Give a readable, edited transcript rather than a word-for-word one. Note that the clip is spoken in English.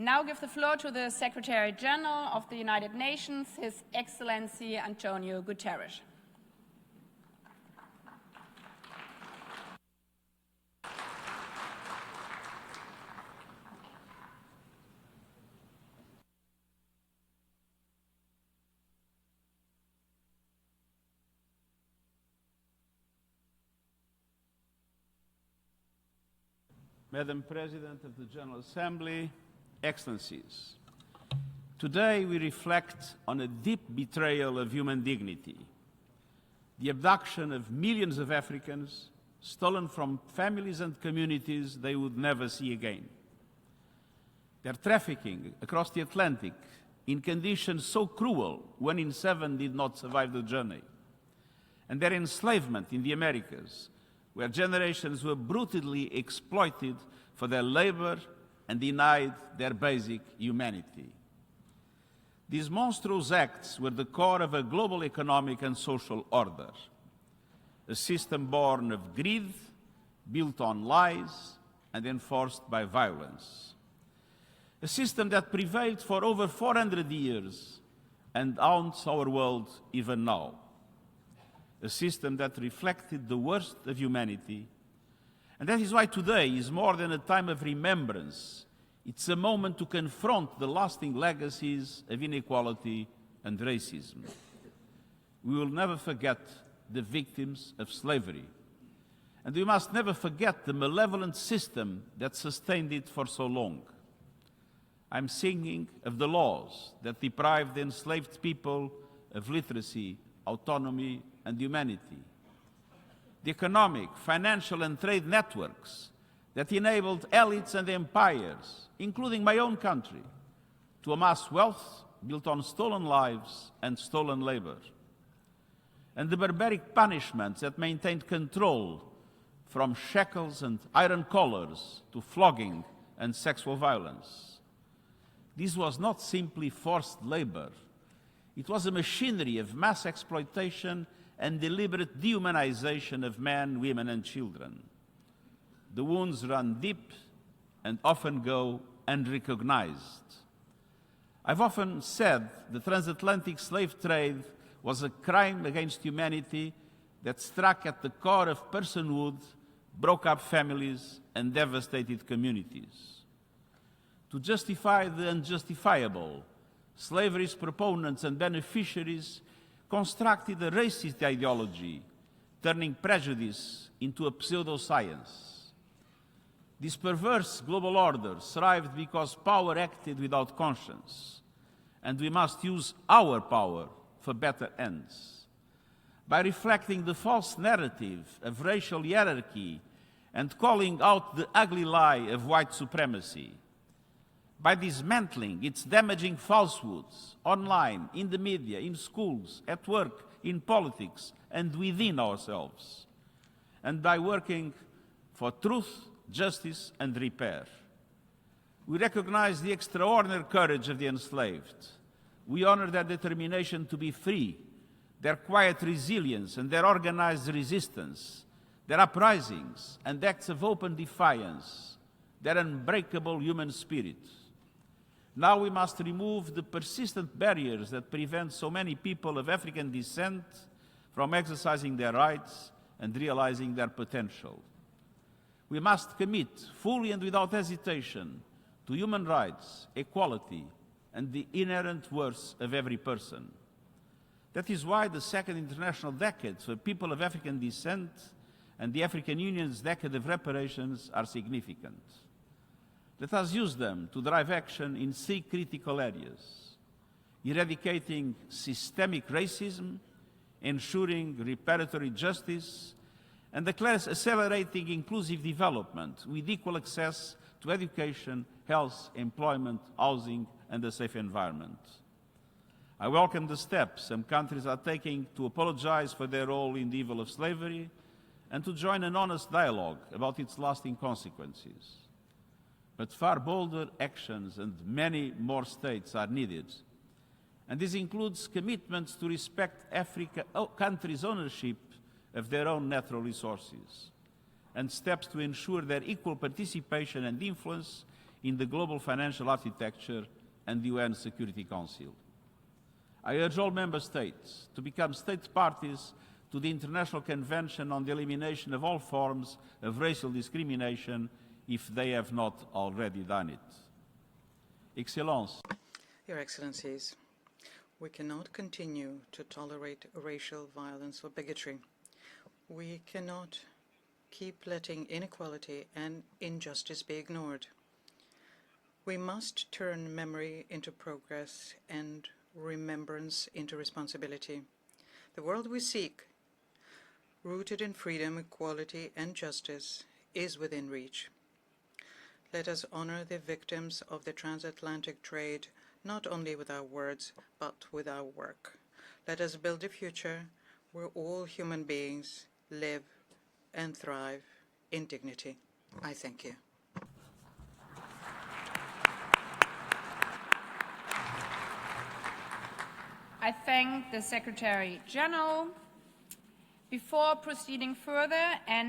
now give the floor to the Secretary General of the United Nations, His Excellency António Guterres. Madam President of the General Assembly, Excellencies, today we reflect on a deep betrayal of human dignity, the abduction of millions of Africans, stolen from families and communities they would never see again. Their trafficking across the Atlantic in conditions so cruel 1 in 7 did not survive the journey, and their enslavement in the Americas, where generations were brutally exploited for their labor and denied their basic humanity. These monstrous acts were the core of a global economic and social order, a system born of greed, built on lies, and enforced by violence. A system that prevailed for over 400 years and haunts our world even now. A system that reflected the worst of humanity. And that is why today is more than a time of remembrance. It's a moment to confront the lasting legacies of inequality and racism. We will never forget the victims of slavery. And we must never forget the malevolent system that sustained it for so long. I'm singing of the laws that deprived the enslaved people of literacy, autonomy, and humanity. The economic, financial, and trade networks that enabled elites and empires, including my own country, to amass wealth built on stolen lives and stolen labor. And the barbaric punishments that maintained control, from shackles and iron collars to flogging and sexual violence. This was not simply forced labor. It was a machinery of mass exploitation and deliberate dehumanization of men, women, and children. The wounds run deep and often go unrecognized. I've often said the transatlantic slave trade was a crime against humanity that struck at the core of personhood, broke up families, and devastated communities. To justify the unjustifiable, slavery's proponents and beneficiaries constructed a racist ideology, turning prejudice into a pseudoscience. This perverse global order thrived because power acted without conscience, and we must use our power for better ends. By reflecting the false narrative of racial hierarchy and calling out the ugly lie of white supremacy, by dismantling its damaging falsehoods online, in the media, in schools, at work, in politics, and within ourselves, and by working for truth, justice, and repair. We recognize the extraordinary courage of the enslaved. We honor their determination to be free, their quiet resilience and their organized resistance, their uprisings and acts of open defiance, their unbreakable human spirit. Now we must remove the persistent barriers that prevent so many people of African descent from exercising their rights and realizing their potential. We must commit fully and without hesitation to human rights, equality, and the inherent worth of every person. That is why the Second International Decade for people of African descent and the African Union's Decade of Reparations are significant. Let us use them to drive action in 3 critical areas: eradicating systemic racism, ensuring reparatory justice, and accelerating inclusive development with equal access to education, health, employment, housing, and a safe environment. I welcome the steps some countries are taking to apologize for their role in the evil of slavery and to join an honest dialogue about its lasting consequences. But far bolder actions and many more states are needed. And this includes commitments to respect countries' ownership of their own natural resources, and steps to ensure their equal participation and influence in the global financial architecture and the UN Security Council. I urge all member states to become state parties to the International Convention on the Elimination of all forms of racial discrimination if they have not already done it. Excellences, Your Excellencies, we cannot continue to tolerate racial violence or bigotry. We cannot keep letting inequality and injustice be ignored. We must turn memory into progress and remembrance into responsibility. The world we seek, rooted in freedom, equality, and justice, is within reach. Let us honor the victims of the transatlantic trade, not only with our words, but with our work. Let us build a future where all human beings live and thrive in dignity. I thank you. I thank the Secretary General. Before proceeding further and